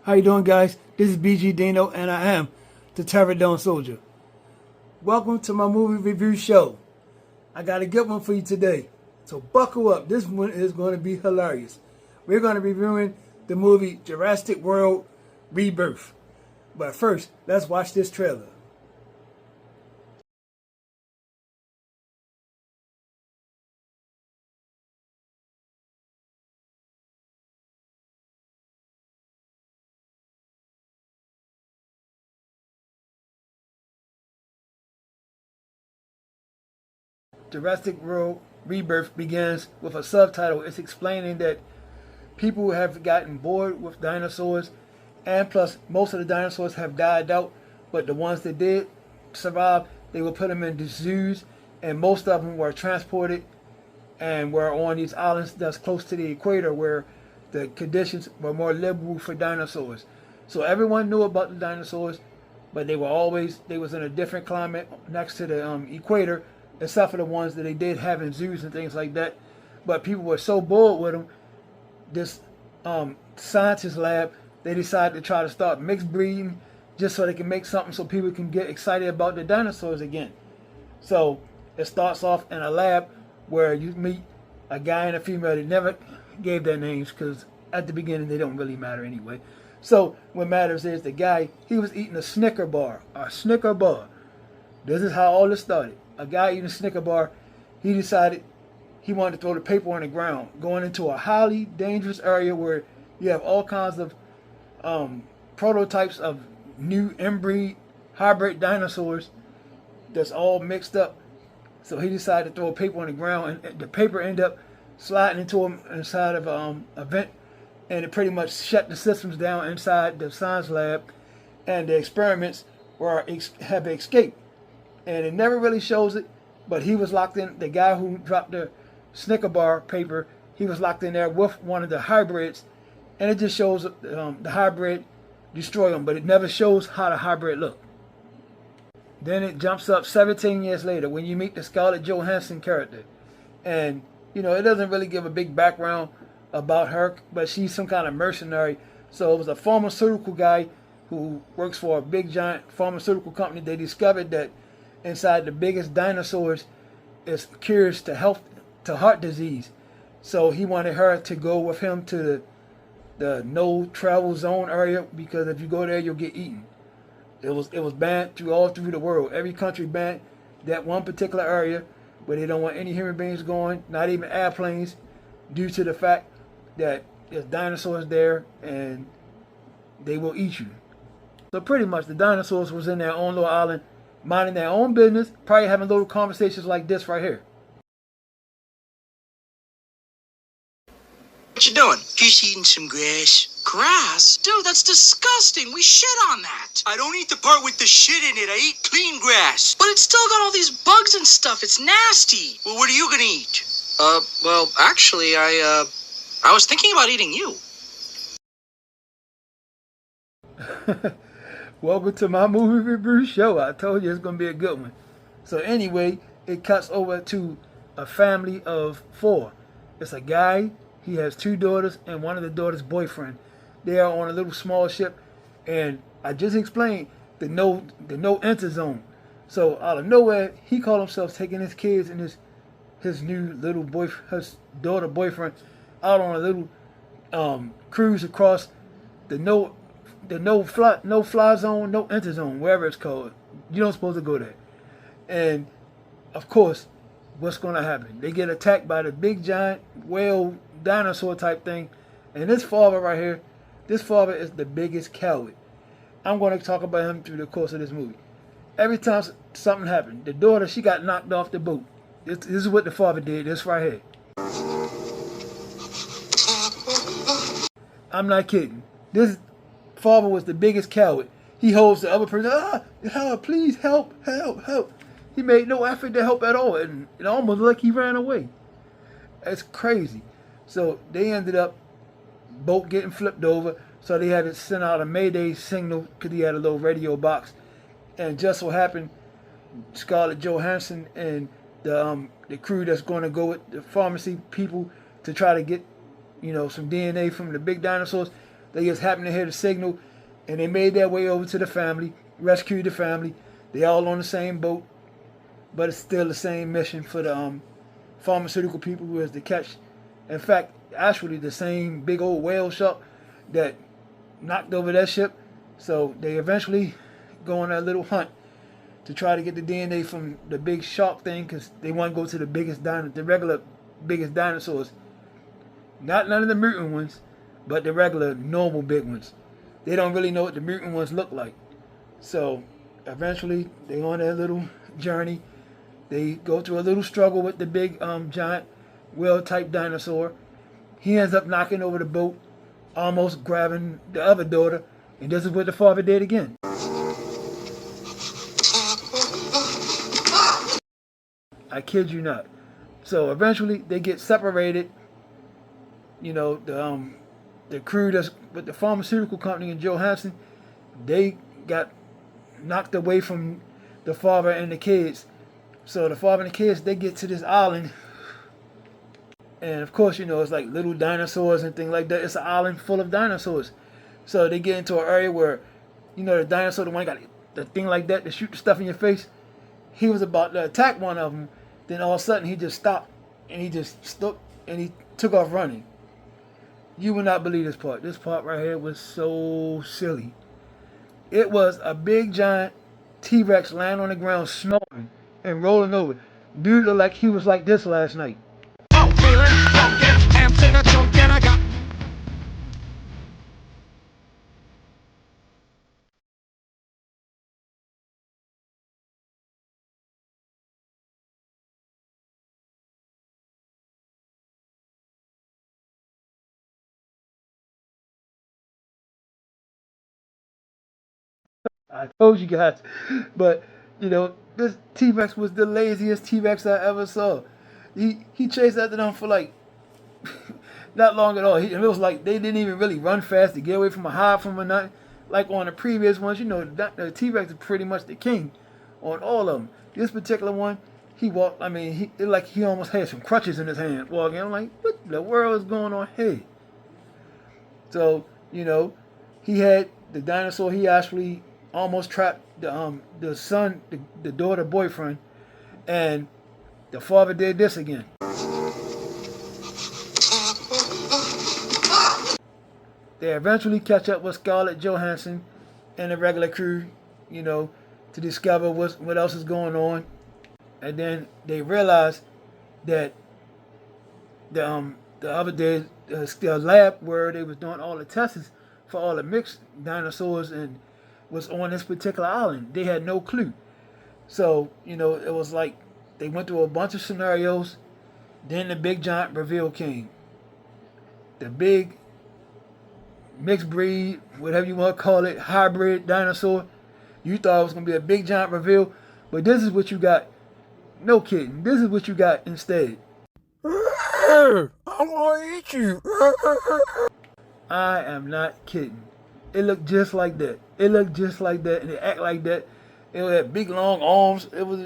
How you doing, guys? This is BGDINO, and I am the Pterodon Soldier. Welcome to my movie review show. I got a good one for you today, so buckle up. This one is going to be hilarious. We're going to be reviewing the movie Jurassic World Rebirth. But first, let's watch this trailer. Jurassic World Rebirth begins with a subtitle. It's explaining that people have gotten bored with dinosaurs, and plus most of the dinosaurs have died out, but the ones that did survive, they will put them into zoos, and most of them were transported and were on these islands that's close to the equator where the conditions were more liberal for dinosaurs. So everyone knew about the dinosaurs, but they was in a different climate next to the equator, except for the ones that they did have in zoos and things like that. But people were so bored with them, this scientist lab, they decided to try to start mixed breeding just so they can make something so people can get excited about the dinosaurs again. So it starts off in a lab where you meet a guy and a female. They never gave their names because at the beginning they don't really matter anyway. So what matters is the guy, he was eating a Snicker bar. A Snicker bar. This is how all this started. A guy eating a Snicker bar, he decided he wanted to throw the paper on the ground, going into a highly dangerous area where you have all kinds of prototypes of new inbreed hybrid dinosaurs that's all mixed up. So he decided to throw a paper on the ground, and the paper ended up sliding into him inside of a vent, and it pretty much shut the systems down inside the science lab, and the experiments have escaped. And it never really shows it, but he was locked in. The guy who dropped the Snicker bar paper, he was locked in there with one of the hybrids, and it just shows the hybrid destroy him, but it never shows how the hybrid looked. Then it jumps up 17 years later when you meet the Scarlett Johansson character, and it doesn't really give a big background about her, but she's some kind of mercenary. So it was a pharmaceutical guy who works for a big giant pharmaceutical company. They discovered that inside the biggest dinosaurs is cures to heart disease. So he wanted her to go with him to the no travel zone area, because if you go there you'll get eaten. It was banned all through the world. Every country banned that one particular area where they don't want any human beings going, not even airplanes, due to the fact that there's dinosaurs there and they will eat you. So pretty much the dinosaurs was in their own little island, minding their own business, probably having little conversations like this right here. What you doing? Just eating some grass. Grass? Dude, that's disgusting. We shit on that. I don't eat the part with the shit in it. I eat clean grass. But it's still got all these bugs and stuff. It's nasty. Well, what are you gonna eat? Well, actually, I was thinking about eating you. Welcome to my movie review show. I told you it's going to be a good one. So anyway, it cuts over to a family of 4. It's a guy, he has 2 daughters and one of the daughters' boyfriend. They are on a little small ship, and I just explained the no enter zone. So out of nowhere, he called himself taking his kids and his new little his daughter boyfriend out on a little cruise across the no fly zone, no enter zone, wherever it's called. You don't supposed to go there. And of course, what's going to happen? They get attacked by the big giant whale dinosaur type thing. And this father right here, this father is the biggest coward. I'm going to talk about him through the course of this movie. Every time something happened, the daughter, she got knocked off the boat. This is what the father did. This right here. I'm not kidding. This father was the biggest coward. He holds the other person, help, please help. He made no effort to help at all, and it almost like he ran away. It's crazy. So they ended up boat getting flipped over, so they had to send out a mayday signal because he had a little radio box. And just so happened, Scarlett Johansson and the crew that's going to go with the pharmacy people to try to get some DNA from the big dinosaurs, They just happened to hear the signal, and they made their way over to the family, rescued the family. They all on the same boat, but it's still the same mission for the pharmaceutical people who is to catch. In fact, actually the same big old whale shark that knocked over that ship. So they eventually go on that little hunt to try to get the DNA from the big shark thing, because they want to go to the biggest dinosaurs. Not none of the mutant ones, but the regular normal big ones. They don't really know what the mutant ones look like. So eventually they on their little journey. They go through a little struggle with the big giant whale type dinosaur. He ends up knocking over the boat, almost grabbing the other daughter, and this is what the father did again. I kid you not. So eventually they get separated. You know, the crew that's with the pharmaceutical company in Johansson, they got knocked away from the father and the kids. So the father and the kids, they get to this island. And of course, you know, it's like little dinosaurs and things like that. It's an island full of dinosaurs. So they get into an area where, you know, the dinosaur, the one got the thing like that to shoot the stuff in your face. He was about to attack one of them. Then all of a sudden he just stopped and he just stopped and he took off running. You will not believe this part. This part right here was so silly. It was a big giant T-Rex laying on the ground snoring and rolling over. Dude looked like he was like this last night. I told you guys. But, you know, this T-Rex was the laziest T-Rex I ever saw. He chased after them for like not long at all. It was like they didn't even really run fast to get away from a hide from a nothing. Like on the previous ones, you know, the T-Rex is pretty much the king on all of them. This particular one, he walked, I mean, he almost had some crutches in his hand walking. I'm like, what the world is going on here? So, you know, he had the dinosaur, he actually almost trapped the son, the daughter boyfriend, and the father did this again. They eventually catch up with Scarlett Johansson and the regular crew, you know, to discover what else is going on. And then they realize that the other day, the lab where they was doing all the tests for all the mixed dinosaurs and was on this particular island. They had no clue. So, you know, it was like they went through a bunch of scenarios. Then the big giant reveal came. The big mixed breed, whatever you want to call it, hybrid dinosaur. You thought it was going to be a big giant reveal, but this is what you got. No kidding. This is what you got instead. I want to eat you. I am not kidding. It looked just like that. It looked just like that, and it act like that. It had big long arms. It was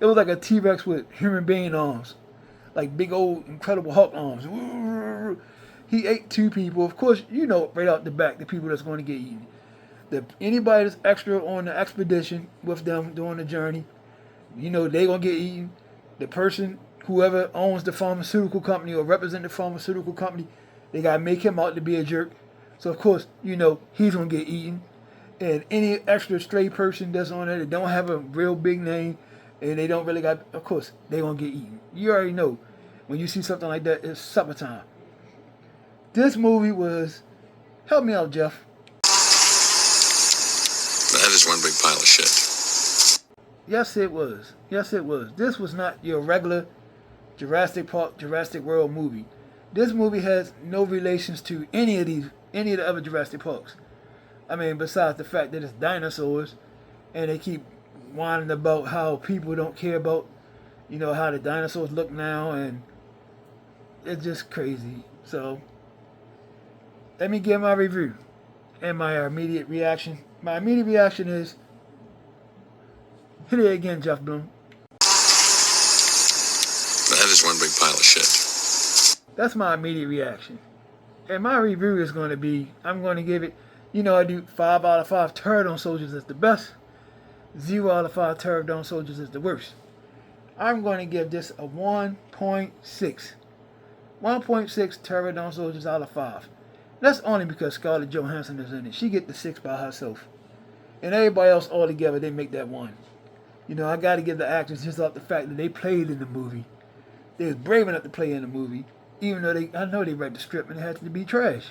like a T-Rex with human being arms, like big old Incredible Hulk arms. He ate 2 people. Of course, you know right out the back the people that's going to get eaten. Anybody that's extra on the expedition with them during the journey, you know they gonna get eaten. The person, whoever owns the pharmaceutical company or represent the pharmaceutical company, they gotta make him out to be a jerk. So of course, you know he's gonna get eaten. And any extra stray person that's on there that don't have a real big name and they don't really got, of course, they gonna get eaten. You already know when you see something like that, it's supper time. This movie was, help me out, Jeff. That is one big pile of shit. Yes, it was. Yes, it was. This was not your regular Jurassic Park, Jurassic World movie. This movie has no relations to any of the other Jurassic Parks. I mean, besides the fact that it's dinosaurs, and they keep whining about how people don't care about, you know, how the dinosaurs look now, and it's just crazy. So, let me give my review and my immediate reaction. My immediate reaction is, hit it again, Jeff Bloom. That is one big pile of shit. That's my immediate reaction. And my review is going to be, I'm going to give it, you know, I do 5 out of 5 Pterodon soldiers is the best. 0 out of 5 Pterodon soldiers is the worst. I'm going to give this a 1.6. 1.6 Pterodon soldiers out of 5. That's only because Scarlett Johansson is in it. She get the 6 by herself. And everybody else all together, they make that 1. You know, I got to give the actors just off the fact that they played in the movie. They was brave enough to play in the movie, even though I know they read the script and it had to be trash.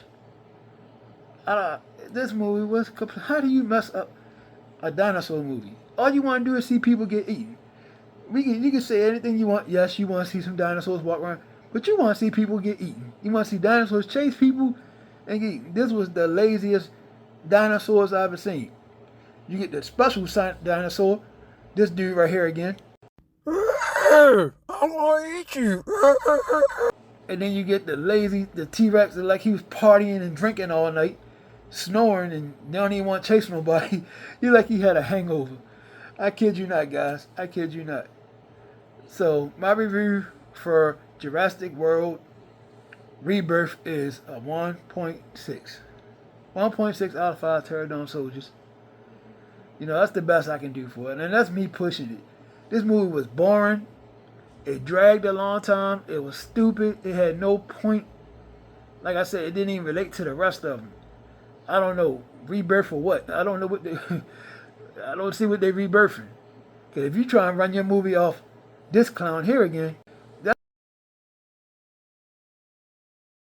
This movie was, how do you mess up a dinosaur movie? All you want to do is see people get eaten. You can say anything you want. Yes, you want to see some dinosaurs walk around, but you want to see people get eaten. You want to see dinosaurs chase people and get eaten. This was the laziest dinosaurs I've ever seen. You get the special dinosaur, this dude right here again. I'm gonna eat you. And then you get the T-Rex that like he was partying and drinking all night, snoring, and don't even want to chase nobody. You like he had a hangover. I kid you not, guys. I kid you not. So my review for Jurassic World Rebirth is a 1.6. 1.6 out of 5 Pterodon soldiers. You know, that's the best I can do for it. And that's me pushing it. This movie was boring. It dragged a long time. It was stupid. It had no point. Like I said, it didn't even relate to the rest of them. I don't know. Rebirth for what? I don't know what they... I don't see what they rebirthing. Because if you try and run your movie off this clown here again,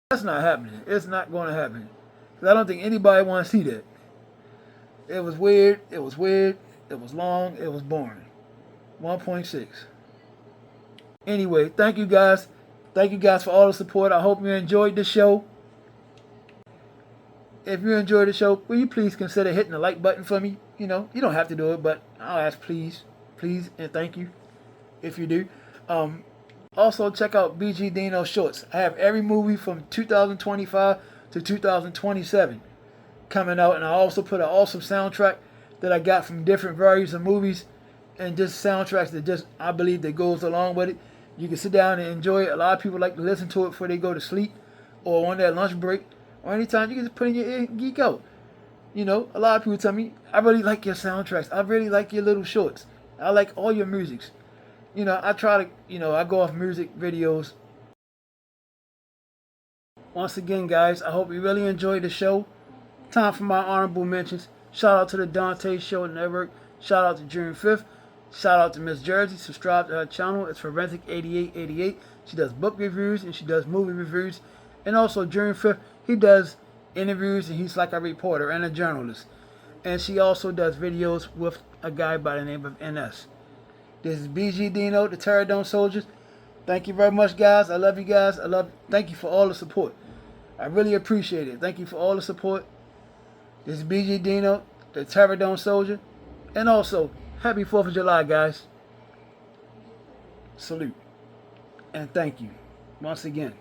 that's not happening. It's not going to happen. Because I don't think anybody wants to see that. It was weird. It was weird. It was long. It was boring. 1.6. Anyway, thank you guys. Thank you guys for all the support. I hope you enjoyed the show. If you enjoyed the show, will you please consider hitting the like button for me? You know, you don't have to do it, but I'll ask please, and thank you if you do. Also, check out BGDINO Shorts. I have every movie from 2025 to 2027 coming out, and I also put an awesome soundtrack that I got from different varieties of movies, and just soundtracks that just, I believe, that goes along with it. You can sit down and enjoy it. A lot of people like to listen to it before they go to sleep or on their lunch break or anytime. You can just put in your ear and geek out. You know, a lot of people tell me, I really like your soundtracks. I really like your little shorts. I like all your musics. You know, I try to, you know, I go off music videos. Once again, guys, I hope you really enjoyed the show. Time for my honorable mentions. Shout out to the Dante Show Network. Shout out to June 5th. Shout out to Miss Jersey. Subscribe to her channel. It's Forensic8888. She does book reviews and she does movie reviews. And also June 5th, he does interviews and he's like a reporter and a journalist. And she also does videos with a guy by the name of NS. This is BGDINO, the Pterodon Soldiers. Thank you very much, guys. I love you guys. Thank you for all the support. I really appreciate it. Thank you for all the support. This is BGDINO, the Pterodon Soldier. And also, happy 4th of July, guys. Salute. And thank you once again.